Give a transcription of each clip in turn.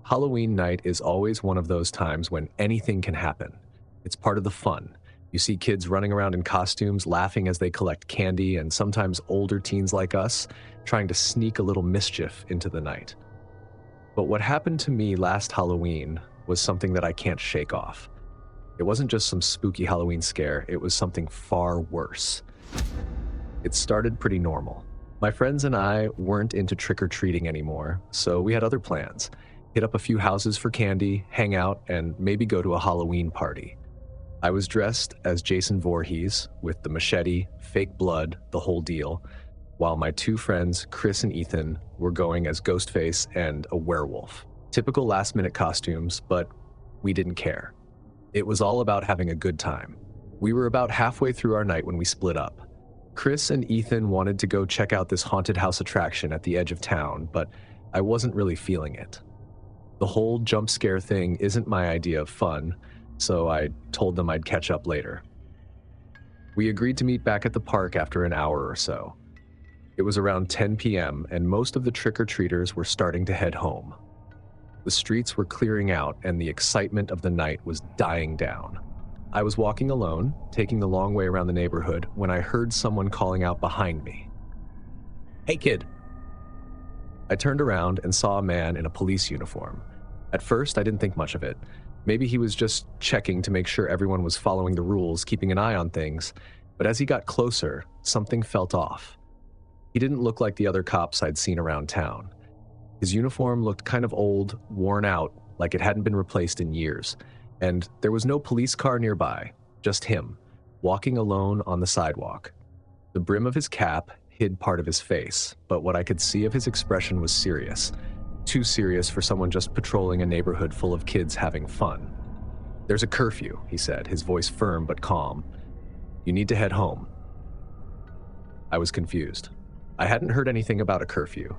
Halloween night is always one of those times when anything can happen. It's part of the fun. You see kids running around in costumes, laughing as they collect candy, and sometimes older teens like us trying to sneak a little mischief into the night. But what happened to me last Halloween was something that I can't shake off. It wasn't just some spooky Halloween scare, it was something far worse. It started pretty normal. My friends and I weren't into trick-or-treating anymore, so we had other plans. Hit up a few houses for candy, hang out, and maybe go to a Halloween party. I was dressed as Jason Voorhees with the machete, fake blood, the whole deal, while my two friends, Chris and Ethan, were going as Ghostface and a werewolf. Typical last-minute costumes, but we didn't care. It was all about having a good time. We were about halfway through our night when we split up. Chris and Ethan wanted to go check out this haunted house attraction at the edge of town, but I wasn't really feeling it. The whole jump scare thing isn't my idea of fun, so I told them I'd catch up later. We agreed to meet back at the park after an hour or so. It was around 10 p.m., and most of the trick-or-treaters were starting to head home. The streets were clearing out, and the excitement of the night was dying down. I was walking alone, taking the long way around the neighborhood, when I heard someone calling out behind me. "Hey, kid!" I turned around and saw a man in a police uniform. At first, I didn't think much of it. Maybe he was just checking to make sure everyone was following the rules, keeping an eye on things. But as he got closer, something felt off. He didn't look like the other cops I'd seen around town. His uniform looked kind of old, worn out, like it hadn't been replaced in years. And there was no police car nearby, just him, walking alone on the sidewalk. The brim of his cap hid part of his face, but what I could see of his expression was serious. Too serious for someone just patrolling a neighborhood full of kids having fun. "There's a curfew," he said, his voice firm but calm. "You need to head home." I was confused. I hadn't heard anything about a curfew.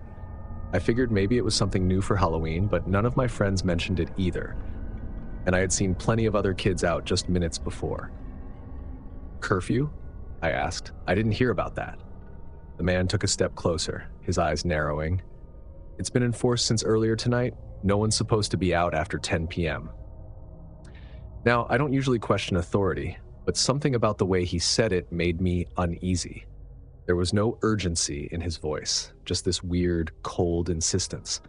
I figured maybe it was something new for Halloween, but none of my friends mentioned it either. And I had seen plenty of other kids out just minutes before. "Curfew?" I asked. "I didn't hear about that." The man took a step closer, his eyes narrowing. "It's been enforced since earlier tonight. No one's supposed to be out after 10 p.m. Now, I don't usually question authority, but something about the way he said it made me uneasy. There was no urgency in his voice, just this weird, cold insistence.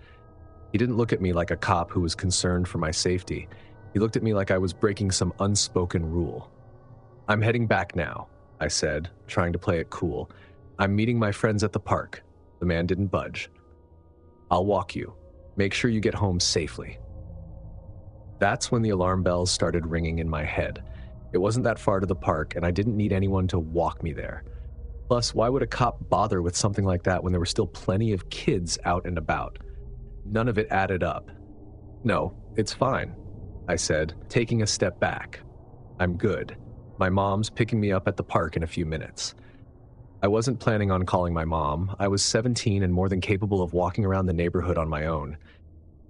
He didn't look at me like a cop who was concerned for my safety. He looked at me like I was breaking some unspoken rule. "I'm heading back now," I said, trying to play it cool. "I'm meeting my friends at the park." The man didn't budge. "I'll walk you. Make sure you get home safely." That's when the alarm bells started ringing in my head. It wasn't that far to the park, and I didn't need anyone to walk me there. Plus, why would a cop bother with something like that when there were still plenty of kids out and about? None of it added up. "No, it's fine," I said, taking a step back. "I'm good. My mom's picking me up at the park in a few minutes." I wasn't planning on calling my mom. I was 17 and more than capable of walking around the neighborhood on my own.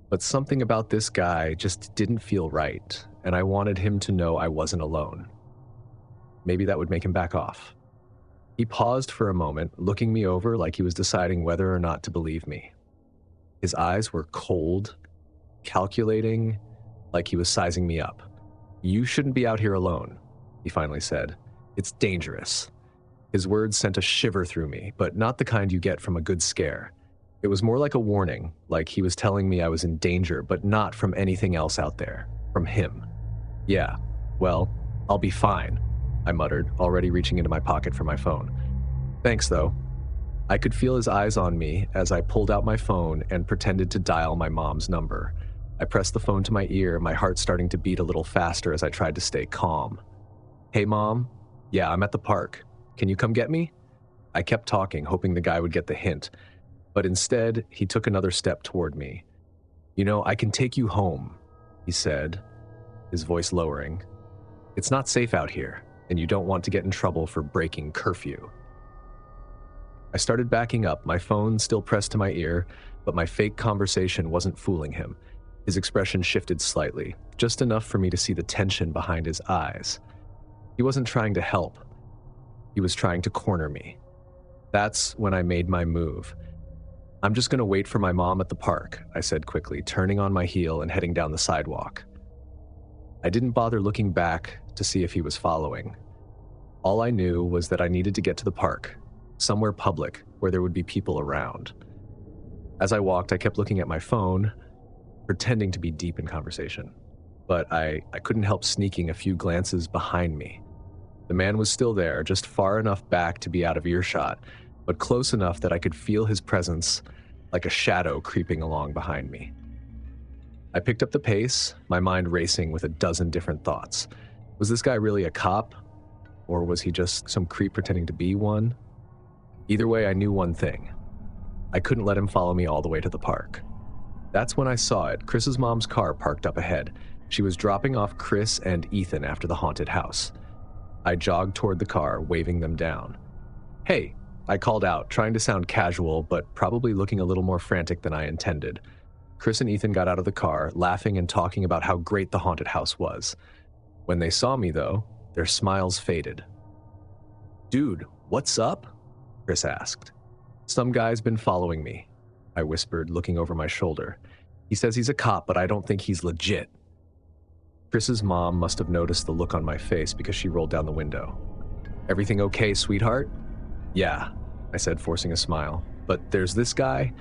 But something about this guy just didn't feel right, and I wanted him to know I wasn't alone. Maybe that would make him back off. He paused for a moment, looking me over like he was deciding whether or not to believe me. His eyes were cold, calculating, like he was sizing me up. "You shouldn't be out here alone," he finally said. "It's dangerous." His words sent a shiver through me, but not the kind you get from a good scare. It was more like a warning, like he was telling me I was in danger, but not from anything else out there, from him. "Yeah, well, I'll be fine," I muttered, already reaching into my pocket for my phone. "Thanks, though." I could feel his eyes on me as I pulled out my phone and pretended to dial my mom's number. I pressed the phone to my ear, my heart starting to beat a little faster as I tried to stay calm. "Hey, Mom? Yeah, I'm at the park. Can you come get me?" I kept talking, hoping the guy would get the hint, but instead, he took another step toward me. "You know, I can take you home," he said, his voice lowering. "It's not safe out here, and you don't want to get in trouble for breaking curfew." I started backing up, my phone still pressed to my ear, but my fake conversation wasn't fooling him. His expression shifted slightly, just enough for me to see the tension behind his eyes. He wasn't trying to help. He was trying to corner me. That's when I made my move. I'm just going to wait for my mom at the park, I said quickly, turning on my heel and heading down the sidewalk. I didn't bother looking back to see if he was following. All I knew was that I needed to get to the park, somewhere public where there would be people around. As I walked, I kept looking at my phone, pretending to be deep in conversation. But I couldn't help sneaking a few glances behind me. The man was still there, just far enough back to be out of earshot, but close enough that I could feel his presence like a shadow creeping along behind me. I picked up the pace, my mind racing with a dozen different thoughts. Was this guy really a cop? Or was he just some creep pretending to be one? Either way, I knew one thing. I couldn't let him follow me all the way to the park. That's when I saw it. Chris's mom's car parked up ahead. She was dropping off Chris and Ethan after the haunted house. I jogged toward the car, waving them down. "Hey," I called out, trying to sound casual, but probably looking a little more frantic than I intended. Chris and Ethan got out of the car, laughing and talking about how great the haunted house was. When they saw me, though, their smiles faded. "Dude, what's up?" Chris asked. "Some guy's been following me," I whispered, looking over my shoulder. "He says he's a cop, but I don't think he's legit." Chris's mom must have noticed the look on my face because she rolled down the window. "Everything okay, sweetheart?" "Yeah," I said, forcing a smile. "But there's this guy.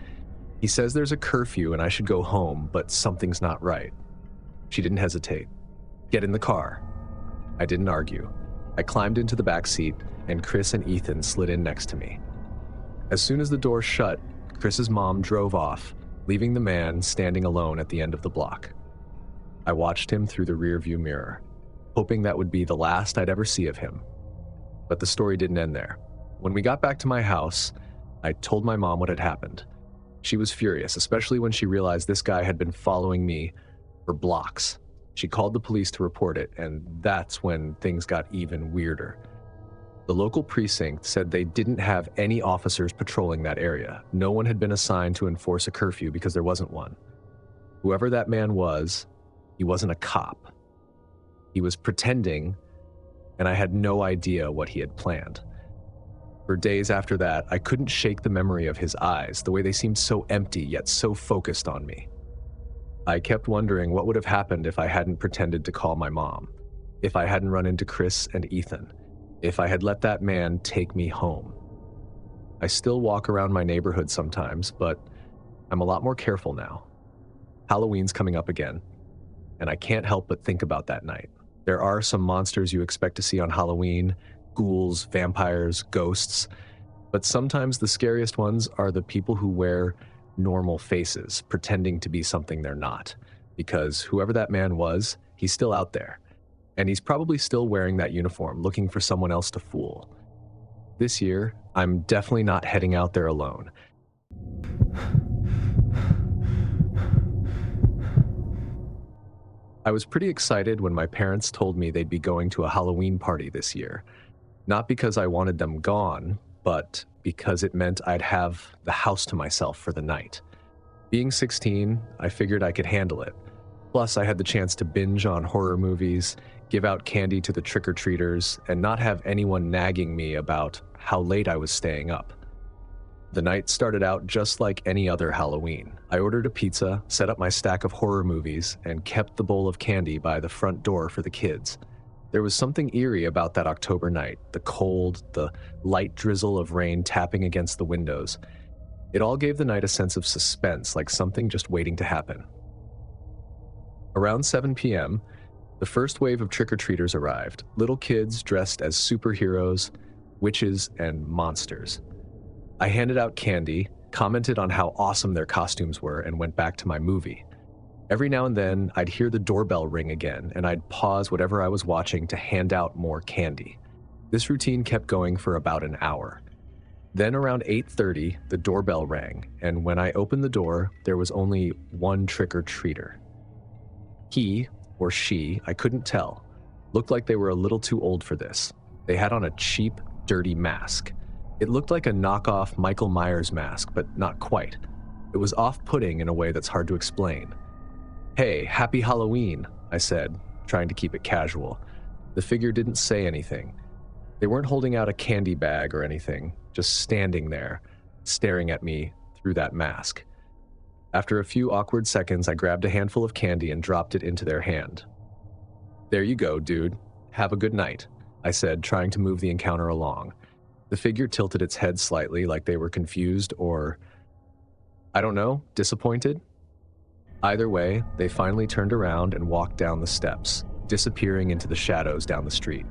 He says there's a curfew and I should go home, but something's not right." She didn't hesitate. "Get in the car." I didn't argue. I climbed into the back seat, and Chris and Ethan slid in next to me. As soon as the door shut, Chris's mom drove off, leaving the man standing alone at the end of the block. I watched him through the rearview mirror, hoping that would be the last I'd ever see of him. But the story didn't end there. When we got back to my house, I told my mom what had happened. She was furious, especially when she realized this guy had been following me for blocks. She called the police to report it, and that's when things got even weirder. The local precinct said they didn't have any officers patrolling that area. No one had been assigned to enforce a curfew because there wasn't one. Whoever that man was, he wasn't a cop. He was pretending, and I had no idea what he had planned. For days after that, I couldn't shake the memory of his eyes, the way they seemed so empty yet so focused on me. I kept wondering what would have happened if I hadn't pretended to call my mom, if I hadn't run into Chris and Ethan, if I had let that man take me home. I still walk around my neighborhood sometimes, but I'm a lot more careful now. Halloween's coming up again, and I can't help but think about that night. There are some monsters you expect to see on Halloween, ghouls, vampires, ghosts, but sometimes the scariest ones are the people who wear normal faces, pretending to be something they're not. Because whoever that man was, he's still out there. And he's probably still wearing that uniform, looking for someone else to fool. This year, I'm definitely not heading out there alone. I was pretty excited when my parents told me they'd be going to a Halloween party this year. Not because I wanted them gone, but because it meant I'd have the house to myself for the night. Being 16, I figured I could handle it. Plus, I had the chance to binge on horror movies, give out candy to the trick-or-treaters, and not have anyone nagging me about how late I was staying up. The night started out just like any other Halloween. I ordered a pizza, set up my stack of horror movies, and kept the bowl of candy by the front door for the kids. There was something eerie about that October night, the cold, the light drizzle of rain tapping against the windows. It all gave the night a sense of suspense, like something just waiting to happen. Around 7 p.m., the first wave of trick-or-treaters arrived, little kids dressed as superheroes, witches, and monsters. I handed out candy, commented on how awesome their costumes were, and went back to my movie. Every now and then, I'd hear the doorbell ring again, and I'd pause whatever I was watching to hand out more candy. This routine kept going for about an hour. Then around 8:30, the doorbell rang, and when I opened the door, there was only one trick-or-treater. He, or she, I couldn't tell, looked like they were a little too old for this. They had on a cheap, dirty mask. It looked like a knockoff Michael Myers mask, but not quite. It was off-putting in a way that's hard to explain. "Hey, happy Halloween," I said, trying to keep it casual. The figure didn't say anything. They weren't holding out a candy bag or anything, just standing there, staring at me through that mask. After a few awkward seconds, I grabbed a handful of candy and dropped it into their hand. "There you go, dude. Have a good night," I said, trying to move the encounter along. The figure tilted its head slightly, like they were confused or, I don't know, disappointed. Either way, they finally turned around and walked down the steps, disappearing into the shadows down the street.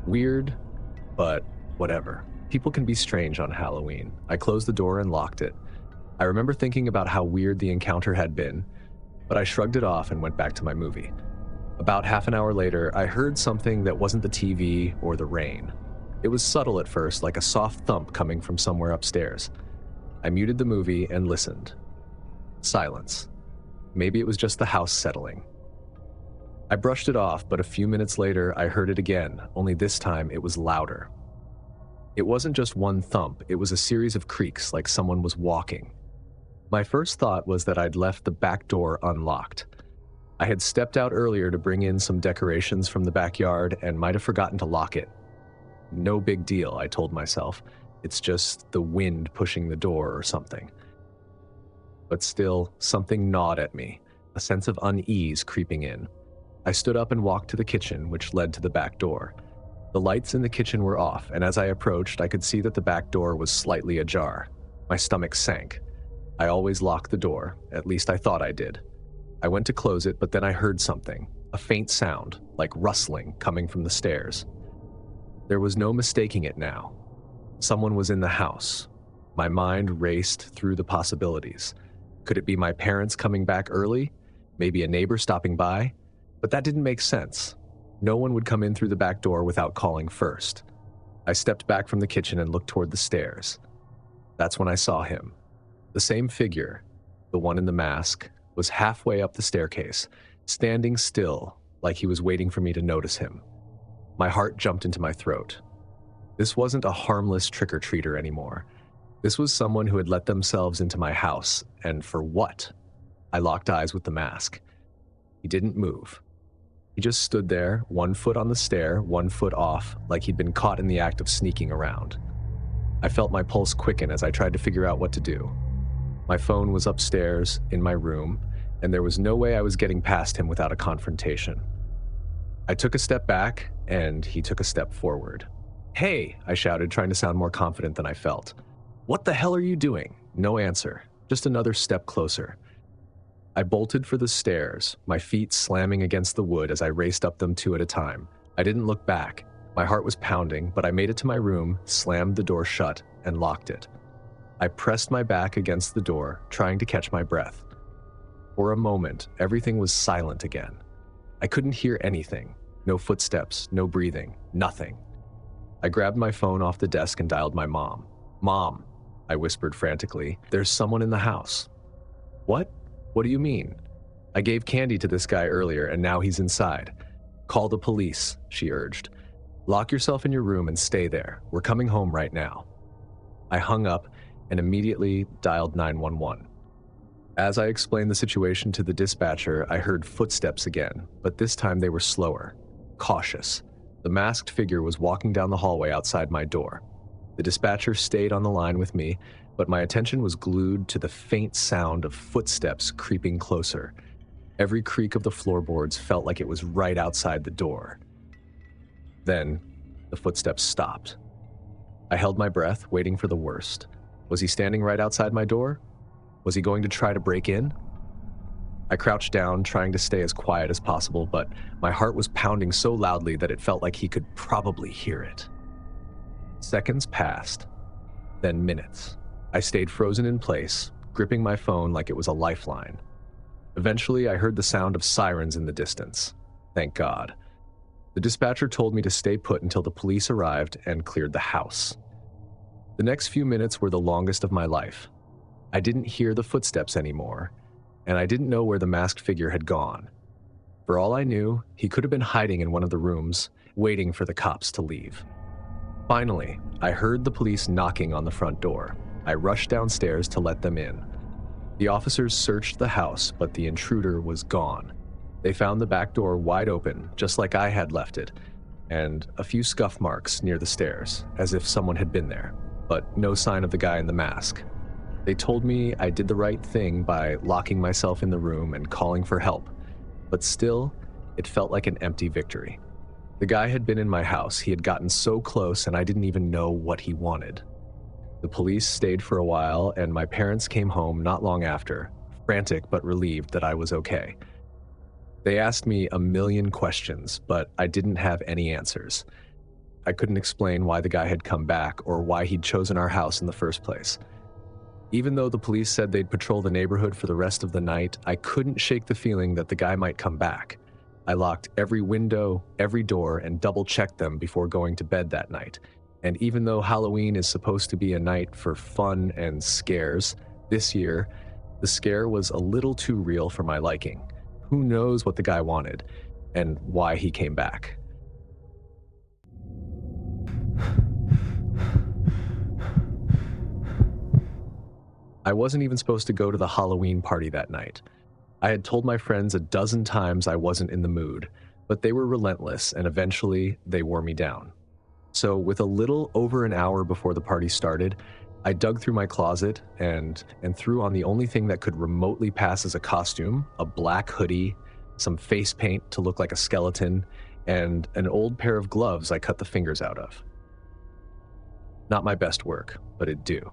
Weird, but whatever. People can be strange on Halloween. I closed the door and locked it. I remember thinking about how weird the encounter had been, but I shrugged it off and went back to my movie. About half an hour later, I heard something that wasn't the TV or the rain. It was subtle at first, like a soft thump coming from somewhere upstairs. I muted the movie and listened. Silence. Maybe it was just the house settling. I brushed it off, but a few minutes later, I heard it again, only this time it was louder. It wasn't just one thump, it was a series of creaks like someone was walking. My first thought was that I'd left the back door unlocked. I had stepped out earlier to bring in some decorations from the backyard and might have forgotten to lock it. No big deal, I told myself. It's just the wind pushing the door or something. But still, something gnawed at me, a sense of unease creeping in. I stood up and walked to the kitchen, which led to the back door. The lights in the kitchen were off, and as I approached, I could see that the back door was slightly ajar. My stomach sank. I always lock the door, at least I thought I did. I went to close it, but then I heard something, a faint sound, like rustling, coming from the stairs. There was no mistaking it now. Someone was in the house. My mind raced through the possibilities. Could it be my parents coming back early? Maybe a neighbor stopping by? But that didn't make sense. No one would come in through the back door without calling first. I stepped back from the kitchen and looked toward the stairs. That's when I saw him. The same figure, the one in the mask, was halfway up the staircase, standing still, like he was waiting for me to notice him. My heart jumped into my throat. This wasn't a harmless trick-or-treater anymore. This was someone who had let themselves into my house, and for what? I locked eyes with the mask. He didn't move. He just stood there, 1 foot on the stair, 1 foot off, like he'd been caught in the act of sneaking around. I felt my pulse quicken as I tried to figure out what to do. My phone was upstairs, in my room, and there was no way I was getting past him without a confrontation. I took a step back, and he took a step forward. "Hey," I shouted, trying to sound more confident than I felt. "What the hell are you doing?" No answer, just another step closer. I bolted for the stairs, my feet slamming against the wood as I raced up them 2 at a time. I didn't look back. My heart was pounding, but I made it to my room, slammed the door shut, and locked it. I pressed my back against the door, trying to catch my breath. For a moment, everything was silent again. I couldn't hear anything. No footsteps, no breathing, nothing. I grabbed my phone off the desk and dialed my mom. "Mom," I whispered frantically, "there's someone in the house." "What? What do you mean?" "I gave candy to this guy earlier, and now he's inside." "Call the police," she urged. "Lock yourself in your room and stay there. We're coming home right now." I hung up and immediately dialed 911. As I explained the situation to the dispatcher, I heard footsteps again, but this time they were slower, cautious. The masked figure was walking down the hallway outside my door. The dispatcher stayed on the line with me, but my attention was glued to the faint sound of footsteps creeping closer. Every creak of the floorboards felt like it was right outside the door. Then, the footsteps stopped. I held my breath, waiting for the worst. Was he standing right outside my door? Was he going to try to break in? I crouched down, trying to stay as quiet as possible, but my heart was pounding so loudly that it felt like he could probably hear it. Seconds passed, then minutes. I stayed frozen in place, gripping my phone like it was a lifeline. Eventually, I heard the sound of sirens in the distance. Thank God. The dispatcher told me to stay put until the police arrived and cleared the house. The next few minutes were the longest of my life. I didn't hear the footsteps anymore, and I didn't know where the masked figure had gone. For all I knew, he could have been hiding in one of the rooms, waiting for the cops to leave. Finally, I heard the police knocking on the front door. I rushed downstairs to let them in. The officers searched the house, but the intruder was gone. They found the back door wide open, just like I had left it, and a few scuff marks near the stairs, as if someone had been there, but no sign of the guy in the mask. They told me I did the right thing by locking myself in the room and calling for help, but still, it felt like an empty victory. The guy had been in my house, he had gotten so close, and I didn't even know what he wanted. The police stayed for a while, and my parents came home not long after, frantic but relieved that I was okay. They asked me a million questions, but I didn't have any answers. I couldn't explain why the guy had come back or why he'd chosen our house in the first place. Even though the police said they'd patrol the neighborhood for the rest of the night, I couldn't shake the feeling that the guy might come back. I locked every window, every door, and double-checked them before going to bed that night. And even though Halloween is supposed to be a night for fun and scares, this year, the scare was a little too real for my liking. Who knows what the guy wanted and why he came back? I wasn't even supposed to go to the Halloween party that night. I had told my friends a dozen times I wasn't in the mood, but they were relentless and eventually they wore me down. So with a little over an hour before the party started, I dug through my closet and threw on the only thing that could remotely pass as a costume, a black hoodie, some face paint to look like a skeleton, and an old pair of gloves I cut the fingers out of. Not my best work, but it'd do.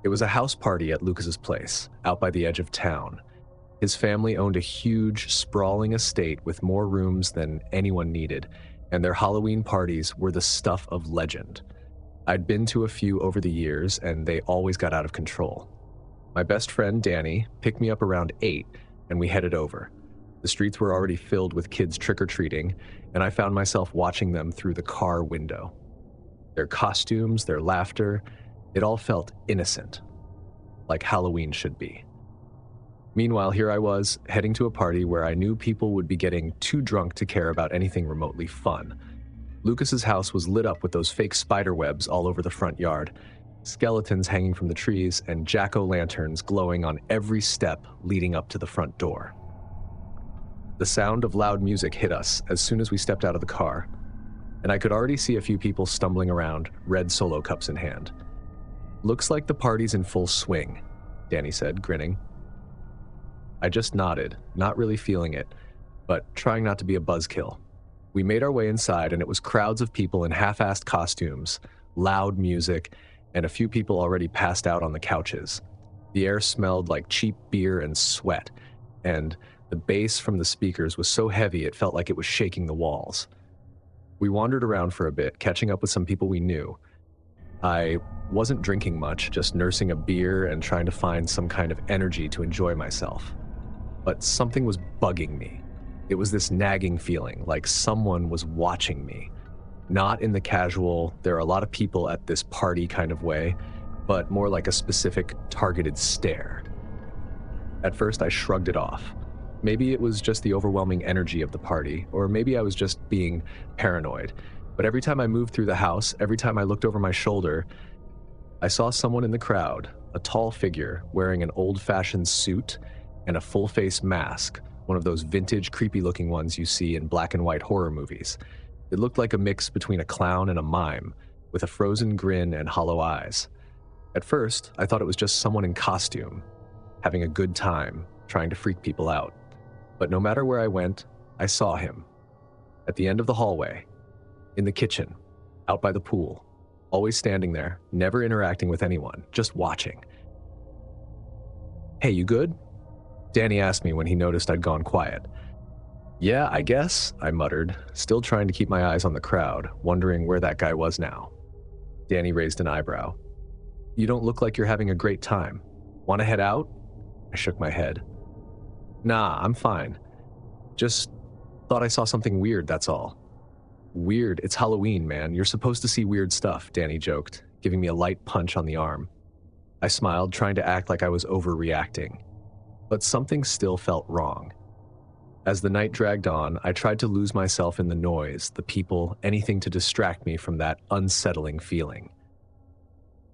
It was a house party at Lucas's place, out by the edge of town. His family owned a huge, sprawling estate with more rooms than anyone needed, and their Halloween parties were the stuff of legend. I'd been to a few over the years, and they always got out of control. My best friend, Danny, picked me up around 8, and we headed over. The streets were already filled with kids trick-or-treating, and I found myself watching them through the car window. Their costumes, their laughter, it all felt innocent, like Halloween should be. Meanwhile, here I was, heading to a party where I knew people would be getting too drunk to care about anything remotely fun. Lucas's house was lit up with those fake spider webs all over the front yard, skeletons hanging from the trees, and jack-o'-lanterns glowing on every step leading up to the front door. The sound of loud music hit us as soon as we stepped out of the car, and I could already see a few people stumbling around, red Solo cups in hand. "Looks like the party's in full swing," Danny said, grinning. I just nodded, not really feeling it, but trying not to be a buzzkill. We made our way inside, and it was crowds of people in half-assed costumes, loud music, and a few people already passed out on the couches. The air smelled like cheap beer and sweat, and the bass from the speakers was so heavy it felt like it was shaking the walls. We wandered around for a bit, catching up with some people we knew. I wasn't drinking much, just nursing a beer and trying to find some kind of energy to enjoy myself. But something was bugging me. It was this nagging feeling, like someone was watching me. Not in the casual, there are a lot of people at this party kind of way, but more like a specific targeted stare. At first, I shrugged it off. Maybe it was just the overwhelming energy of the party, or maybe I was just being paranoid. But every time I moved through the house, every time I looked over my shoulder, I saw someone in the crowd, a tall figure wearing an old-fashioned suit and a full-face mask, one of those vintage, creepy-looking ones you see in black and white horror movies. It looked like a mix between a clown and a mime, with a frozen grin and hollow eyes. At first, I thought it was just someone in costume, having a good time, trying to freak people out. But no matter where I went, I saw him. At the end of the hallway, in the kitchen, out by the pool, always standing there, never interacting with anyone, just watching. "Hey, you good?" Danny asked me when he noticed I'd gone quiet. "Yeah, I guess," I muttered, still trying to keep my eyes on the crowd, wondering where that guy was now. Danny raised an eyebrow. "You don't look like you're having a great time. Want to head out?" I shook my head. "Nah, I'm fine. Just thought I saw something weird, that's all." "Weird? It's Halloween, man. You're supposed to see weird stuff," Danny joked, giving me a light punch on the arm. I smiled, trying to act like I was overreacting. But something still felt wrong. As the night dragged on, I tried to lose myself in the noise, the people, anything to distract me from that unsettling feeling.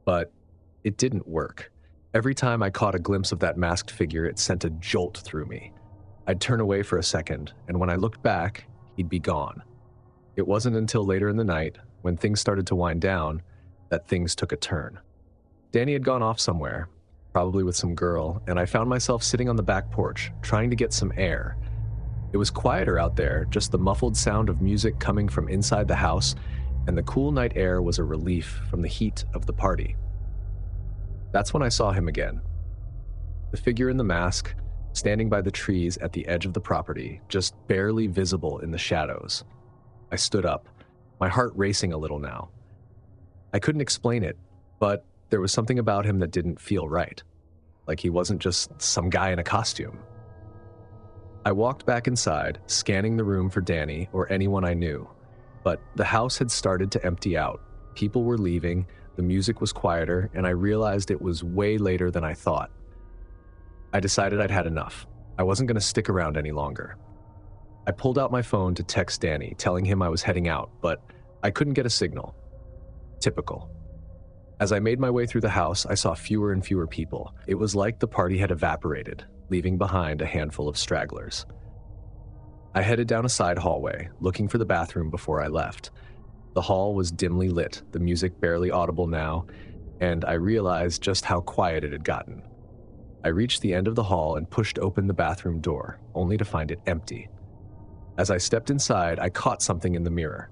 But it didn't work. Every time I caught a glimpse of that masked figure, it sent a jolt through me. I'd turn away for a second, and when I looked back, he'd be gone. It wasn't until later in the night, when things started to wind down, that things took a turn. Danny had gone off somewhere, probably with some girl, and I found myself sitting on the back porch, trying to get some air. It was quieter out there, just the muffled sound of music coming from inside the house, and the cool night air was a relief from the heat of the party. That's when I saw him again. The figure in the mask, standing by the trees at the edge of the property, just barely visible in the shadows. I stood up, my heart racing a little now. I couldn't explain it, but there was something about him that didn't feel right, like he wasn't just some guy in a costume. I walked back inside, scanning the room for Danny or anyone I knew, but the house had started to empty out. People were leaving, the music was quieter, and I realized it was way later than I thought. I decided I'd had enough. I wasn't going to stick around any longer. I pulled out my phone to text Danny, telling him I was heading out, but I couldn't get a signal. Typical. As I made my way through the house, I saw fewer and fewer people. It was like the party had evaporated, leaving behind a handful of stragglers. I headed down a side hallway, looking for the bathroom before I left. The hall was dimly lit, the music barely audible now, and I realized just how quiet it had gotten. I reached the end of the hall and pushed open the bathroom door, only to find it empty. As I stepped inside, I caught something in the mirror.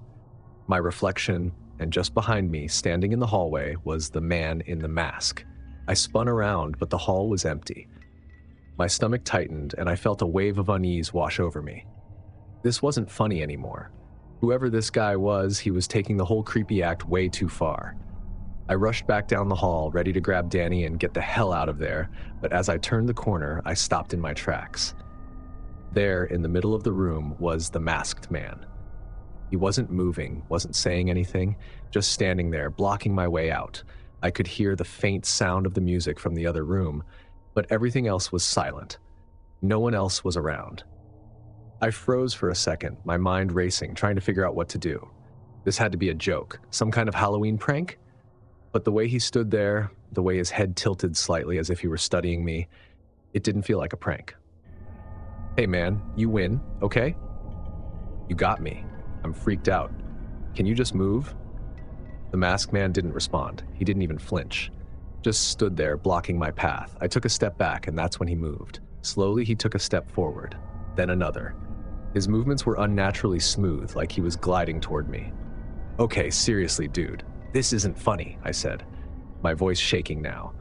My reflection, and just behind me, standing in the hallway, was the man in the mask. I spun around, but the hall was empty. My stomach tightened, and I felt a wave of unease wash over me. This wasn't funny anymore. Whoever this guy was, he was taking the whole creepy act way too far. I rushed back down the hall, ready to grab Danny and get the hell out of there, but as I turned the corner, I stopped in my tracks. There, in the middle of the room, was the masked man. He wasn't moving, wasn't saying anything, just standing there, blocking my way out. I could hear the faint sound of the music from the other room, but everything else was silent. No one else was around. I froze for a second, my mind racing, trying to figure out what to do. This had to be a joke, some kind of Halloween prank? But the way he stood there, the way his head tilted slightly as if he were studying me, it didn't feel like a prank. Hey man, you win, okay? You got me. I'm freaked out. Can you just move? The masked man didn't respond. He didn't even flinch. Just stood there, blocking my path. I took a step back, and that's when he moved. Slowly, he took a step forward, then another. His movements were unnaturally smooth, like he was gliding toward me. Okay, seriously, dude. This isn't funny, I said, my voice shaking now.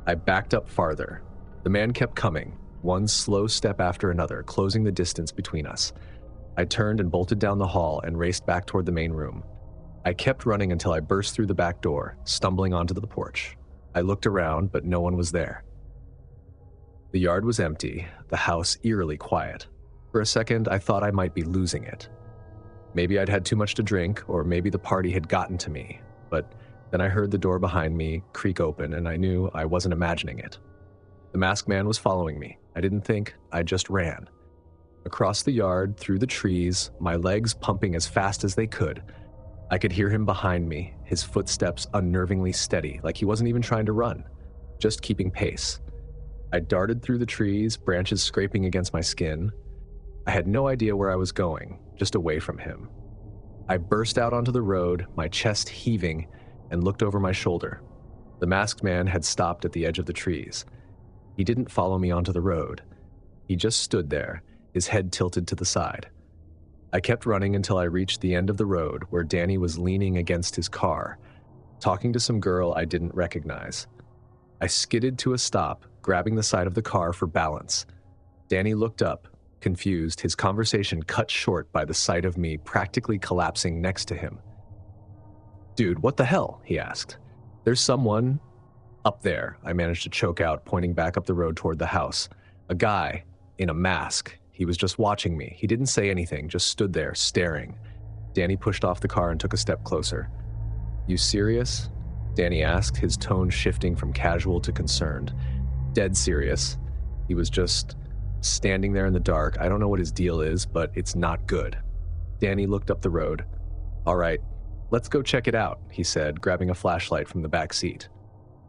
I backed up farther. The man kept coming, one slow step after another, closing the distance between us. I turned and bolted down the hall and raced back toward the main room. I kept running until I burst through the back door, stumbling onto the porch. I looked around, but no one was there. The yard was empty, the house eerily quiet. For a second, I thought I might be losing it. Maybe I'd had too much to drink, or maybe the party had gotten to me. But then I heard the door behind me creak open, and I knew I wasn't imagining it. The masked man was following me. I didn't think, I just ran. Across the yard, through the trees, my legs pumping as fast as they could. I could hear him behind me, his footsteps unnervingly steady, like he wasn't even trying to run, just keeping pace. I darted through the trees, branches scraping against my skin. I had no idea where I was going, just away from him. I burst out onto the road, my chest heaving, and looked over my shoulder. The masked man had stopped at the edge of the trees. He didn't follow me onto the road. He just stood there, his head tilted to the side. I kept running until I reached the end of the road where Danny was leaning against his car, talking to some girl I didn't recognize. I skidded to a stop, grabbing the side of the car for balance. Danny looked up, confused, his conversation cut short by the sight of me practically collapsing next to him. "Dude, what the hell?" he asked. "There's someone up there," I managed to choke out, pointing back up the road toward the house. "A guy in a mask. He was just watching me. He didn't say anything, just stood there, staring." Danny pushed off the car and took a step closer. "You serious?" Danny asked, his tone shifting from casual to concerned. "Dead serious. He was just standing there in the dark. I don't know what his deal is, but it's not good." Danny looked up the road. "All right, let's go check it out," he said, grabbing a flashlight from the back seat.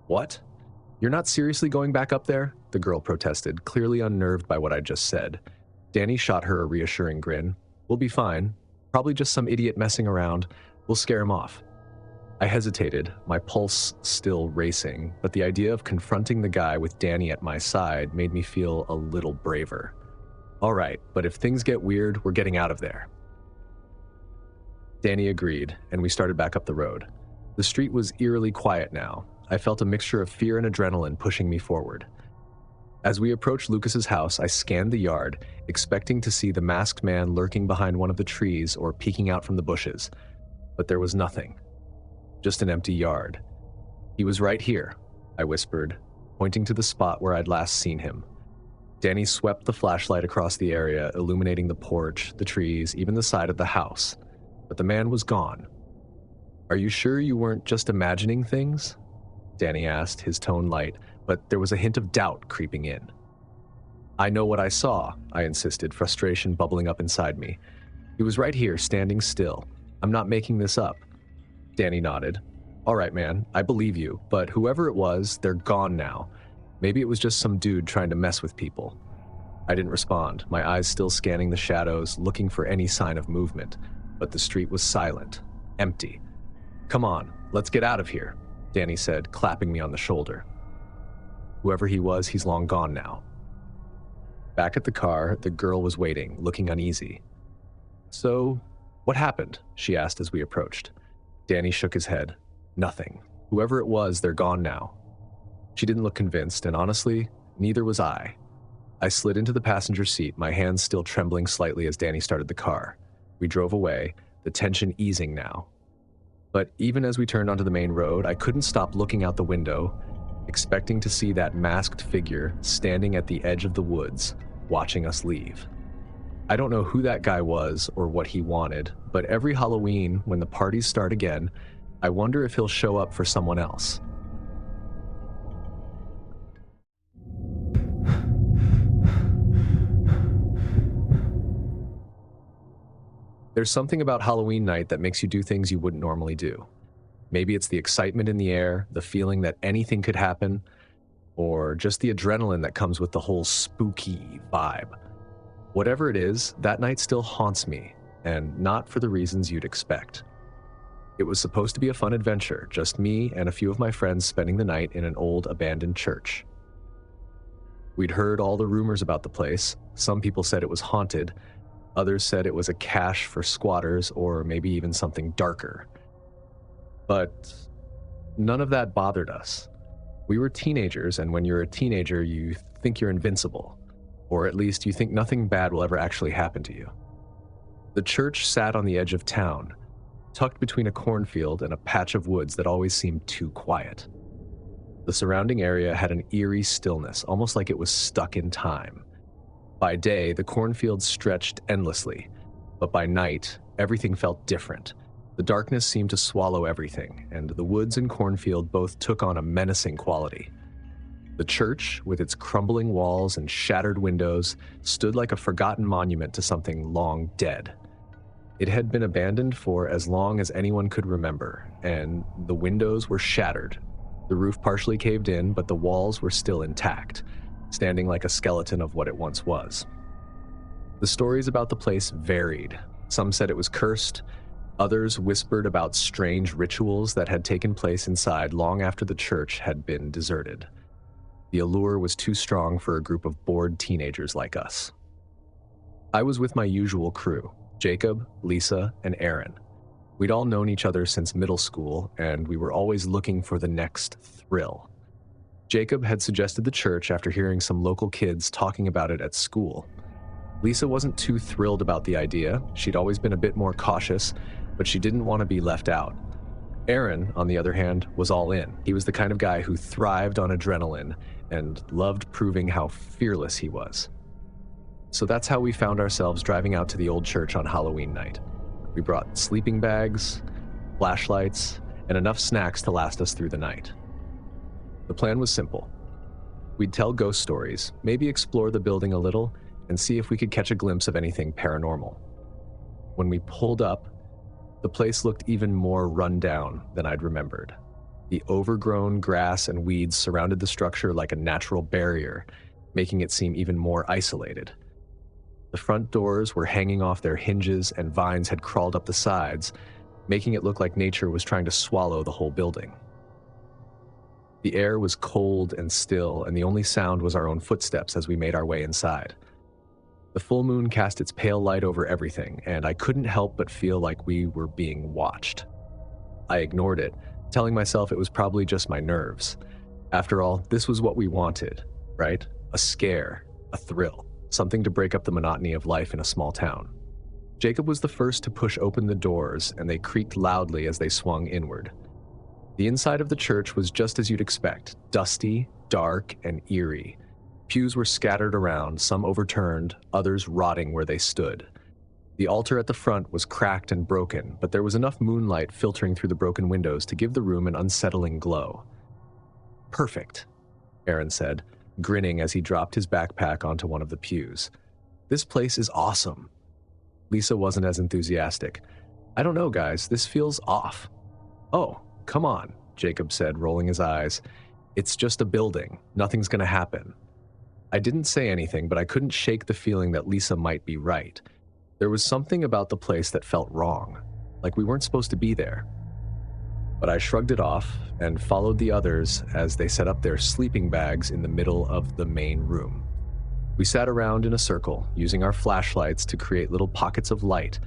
"What? You're not seriously going back up there?" the girl protested, clearly unnerved by what I just said. Danny shot her a reassuring grin. "We'll be fine. Probably just some idiot messing around. We'll scare him off." I hesitated, my pulse still racing, but the idea of confronting the guy with Danny at my side made me feel a little braver. All right, but if things get weird, we're getting out of there. Danny agreed, and we started back up the road. The street was eerily quiet now. I felt a mixture of fear and adrenaline pushing me forward. As we approached Lucas's house, I scanned the yard, expecting to see the masked man lurking behind one of the trees or peeking out from the bushes. But there was nothing. Just an empty yard. He was right here, I whispered, pointing to the spot where I'd last seen him. Danny swept the flashlight across the area, illuminating the porch, the trees, even the side of the house. But the man was gone. Are you sure you weren't just imagining things? Danny asked, his tone light, but there was a hint of doubt creeping in. I know what I saw, I insisted, frustration bubbling up inside me. He was right here, standing still. I'm not making this up. Danny nodded. All right, man, I believe you, but whoever it was, they're gone now. Maybe it was just some dude trying to mess with people. I didn't respond, my eyes still scanning the shadows, looking for any sign of movement. But the street was silent, empty. Come on, let's get out of here, Danny said, clapping me on the shoulder. Whoever he was, he's long gone now. Back at the car, the girl was waiting, looking uneasy. So, what happened? She asked as we approached. Danny shook his head. Nothing. Whoever it was, they're gone now. She didn't look convinced, and honestly, neither was I. I slid into the passenger seat, my hands still trembling slightly as Danny started the car. We drove away, the tension easing now. But even as we turned onto the main road, I couldn't stop looking out the window, expecting to see that masked figure standing at the edge of the woods, watching us leave. I don't know who that guy was or what he wanted, but every Halloween, when the parties start again, I wonder if he'll show up for someone else. There's something about Halloween night that makes you do things you wouldn't normally do. Maybe it's the excitement in the air, the feeling that anything could happen, or just the adrenaline that comes with the whole spooky vibe. Whatever it is, that night still haunts me, and not for the reasons you'd expect. It was supposed to be a fun adventure, just me and a few of my friends spending the night in an old abandoned church. We'd heard all the rumors about the place. Some people said it was haunted, others said it was a cache for squatters or maybe even something darker. But none of that bothered us. We were teenagers, and when you're a teenager, you think you're invincible. Or at least you think nothing bad will ever actually happen to you. The church sat on the edge of town, tucked between a cornfield and a patch of woods that always seemed too quiet. The surrounding area had an eerie stillness, almost like it was stuck in time. By day, the cornfield stretched endlessly, but by night, everything felt different. The darkness seemed to swallow everything, and the woods and cornfield both took on a menacing quality. The church, with its crumbling walls and shattered windows, stood like a forgotten monument to something long dead. It had been abandoned for as long as anyone could remember, and the windows were shattered. The roof partially caved in, but the walls were still intact, standing like a skeleton of what it once was. The stories about the place varied. Some said it was cursed, others whispered about strange rituals that had taken place inside long after the church had been deserted. The allure was too strong for a group of bored teenagers like us. I was with my usual crew, Jacob, Lisa, and Aaron. We'd all known each other since middle school, and we were always looking for the next thrill. Jacob had suggested the church after hearing some local kids talking about it at school. Lisa wasn't too thrilled about the idea. She'd always been a bit more cautious, but she didn't want to be left out. Aaron, on the other hand, was all in. He was the kind of guy who thrived on adrenaline and loved proving how fearless he was. So that's how we found ourselves driving out to the old church on Halloween night. We brought sleeping bags, flashlights, and enough snacks to last us through the night. The plan was simple. We'd tell ghost stories, maybe explore the building a little, and see if we could catch a glimpse of anything paranormal. When we pulled up, the place looked even more run down than I'd remembered. The overgrown grass and weeds surrounded the structure like a natural barrier, making it seem even more isolated. The front doors were hanging off their hinges and vines had crawled up the sides, making it look like nature was trying to swallow the whole building. The air was cold and still, and the only sound was our own footsteps as we made our way inside. The full moon cast its pale light over everything, and I couldn't help but feel like we were being watched. I ignored it, telling myself it was probably just my nerves. After all, this was what we wanted, right? A scare, a thrill, something to break up the monotony of life in a small town. Jacob was the first to push open the doors, and they creaked loudly as they swung inward. The inside of the church was just as you'd expect, dusty, dark, and eerie. Pews were scattered around, some overturned, others rotting where they stood. The altar at the front was cracked and broken, but there was enough moonlight filtering through the broken windows to give the room an unsettling glow. "Perfect," Aaron said, grinning as he dropped his backpack onto one of the pews. "This place is awesome." Lisa wasn't as enthusiastic. "I don't know, guys, this feels off." "Oh, come on," Jacob said, rolling his eyes. "It's just a building. Nothing's gonna happen." I didn't say anything, but I couldn't shake the feeling that Lisa might be right. There was something about the place that felt wrong, like we weren't supposed to be there. But I shrugged it off and followed the others as they set up their sleeping bags in the middle of the main room. We sat around in a circle, using our flashlights to create little pockets of light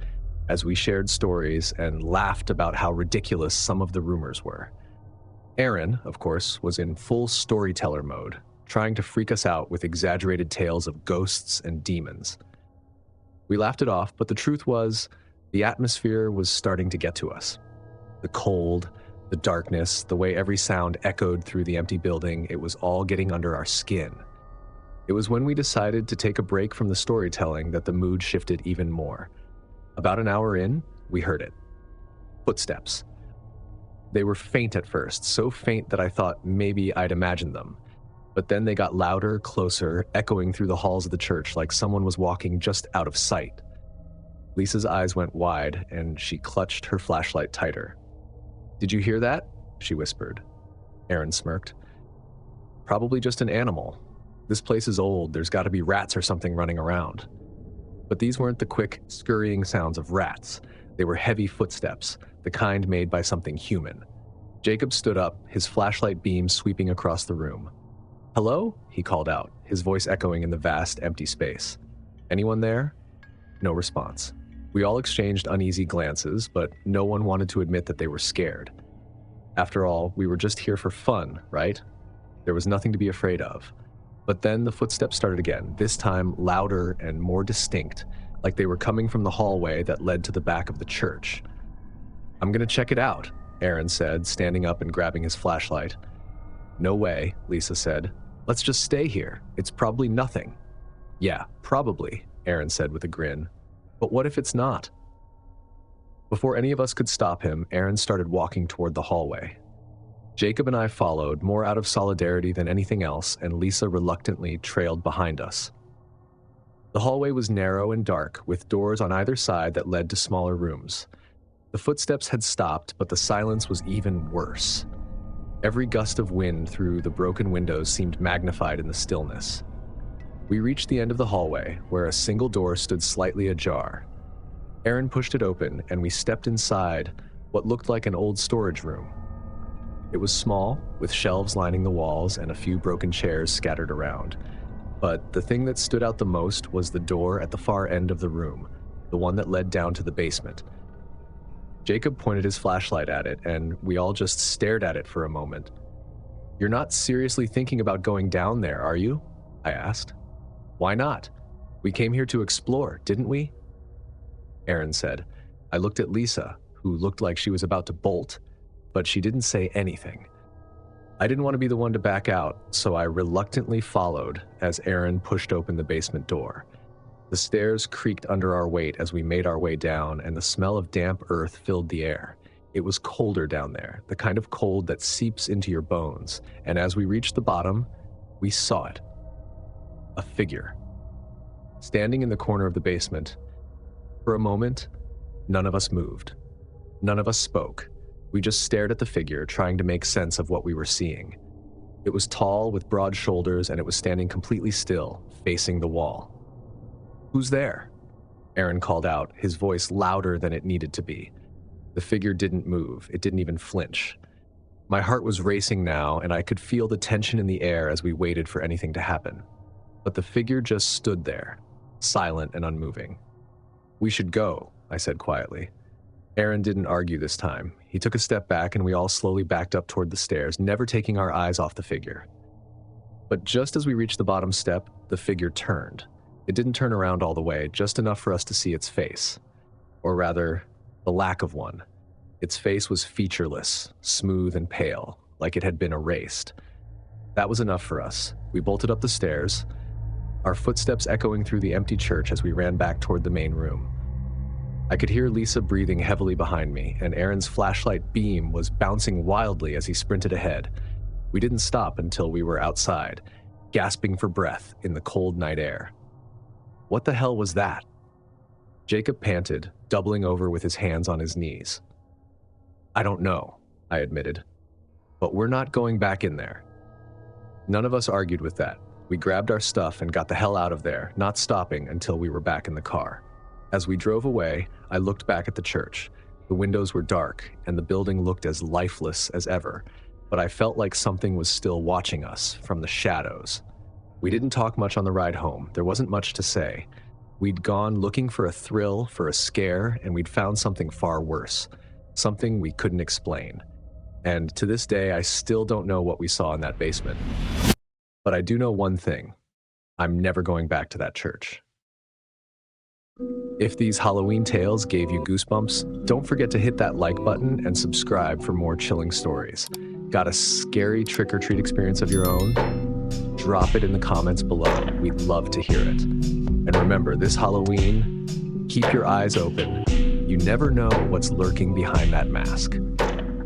as we shared stories and laughed about how ridiculous some of the rumors were. Aaron, of course, was in full storyteller mode, trying to freak us out with exaggerated tales of ghosts and demons. We laughed it off, but the truth was, the atmosphere was starting to get to us. The cold, the darkness, the way every sound echoed through the empty building, it was all getting under our skin. It was when we decided to take a break from the storytelling that the mood shifted even more. About an hour in, we heard it. Footsteps. They were faint at first, so faint that I thought maybe I'd imagined them. But then they got louder, closer, echoing through the halls of the church like someone was walking just out of sight. Lisa's eyes went wide, and she clutched her flashlight tighter. "Did you hear that?" she whispered. Aaron smirked. "Probably just an animal. This place is old, there's got to be rats or something running around." But these weren't the quick, scurrying sounds of rats. They were heavy footsteps, the kind made by something human. Jacob stood up, his flashlight beam sweeping across the room. "Hello?" he called out, his voice echoing in the vast, empty space. "Anyone there?" No response. We all exchanged uneasy glances, but no one wanted to admit that they were scared. After all, we were just here for fun, right? There was nothing to be afraid of. But then the footsteps started again, this time louder and more distinct, like they were coming from the hallway that led to the back of the church. "I'm gonna check it out," Aaron said, standing up and grabbing his flashlight. "No way," Lisa said. "Let's just stay here. It's probably nothing." "Yeah, probably," Aaron said with a grin. "But what if it's not?" Before any of us could stop him, Aaron started walking toward the hallway. Jacob and I followed, more out of solidarity than anything else, and Lisa reluctantly trailed behind us. The hallway was narrow and dark, with doors on either side that led to smaller rooms. The footsteps had stopped, but the silence was even worse. Every gust of wind through the broken windows seemed magnified in the stillness. We reached the end of the hallway, where a single door stood slightly ajar. Aaron pushed it open, and we stepped inside what looked like an old storage room. It was small, with shelves lining the walls and a few broken chairs scattered around. But the thing that stood out the most was the door at the far end of the room, the one that led down to the basement. Jacob pointed his flashlight at it, and we all just stared at it for a moment. "You're not seriously thinking about going down there, are you?" I asked. "Why not? We came here to explore, didn't we?" Aaron said. I looked at Lisa, who looked like she was about to bolt, but she didn't say anything. I didn't want to be the one to back out, so I reluctantly followed as Aaron pushed open the basement door. The stairs creaked under our weight as we made our way down, and the smell of damp earth filled the air. It was colder down there, the kind of cold that seeps into your bones, and as we reached the bottom, we saw it. A figure. Standing in the corner of the basement. For a moment, none of us moved. None of us spoke. We just stared at the figure, trying to make sense of what we were seeing. It was tall, with broad shoulders, and it was standing completely still, facing the wall. "Who's there?" Aaron called out, his voice louder than it needed to be. The figure didn't move. It didn't even flinch. My heart was racing now, and I could feel the tension in the air as we waited for anything to happen. But the figure just stood there, silent and unmoving. "We should go," I said quietly. Aaron didn't argue this time. He took a step back and we all slowly backed up toward the stairs, never taking our eyes off the figure. But just as we reached the bottom step, the figure turned. It didn't turn around all the way, just enough for us to see its face. Or rather, the lack of one. Its face was featureless, smooth and pale, like it had been erased. That was enough for us. We bolted up the stairs, our footsteps echoing through the empty church as we ran back toward the main room. I could hear Lisa breathing heavily behind me, and Aaron's flashlight beam was bouncing wildly as he sprinted ahead. We didn't stop until we were outside, gasping for breath in the cold night air. What the hell was that? Jacob panted, doubling over with his hands on his knees. "I don't know," I admitted. "But we're not going back in there." None of us argued with that. We grabbed our stuff and got the hell out of there, not stopping until we were back in the car. As we drove away, I looked back at the church. The windows were dark, and the building looked as lifeless as ever, but I felt like something was still watching us from the shadows. We didn't talk much on the ride home. There wasn't much to say. We'd gone looking for a thrill, for a scare, and we'd found something far worse, something we couldn't explain. And to this day, I still don't know what we saw in that basement. But I do know one thing. I'm never going back to that church. If these Halloween tales gave you goosebumps, don't forget to hit that like button and subscribe for more chilling stories. Got a scary trick-or-treat experience of your own? Drop it in the comments below. We'd love to hear it. And remember, this Halloween, keep your eyes open. You never know what's lurking behind that mask.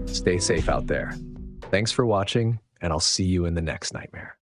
Stay safe out there. Thanks for watching, and I'll see you in the next nightmare.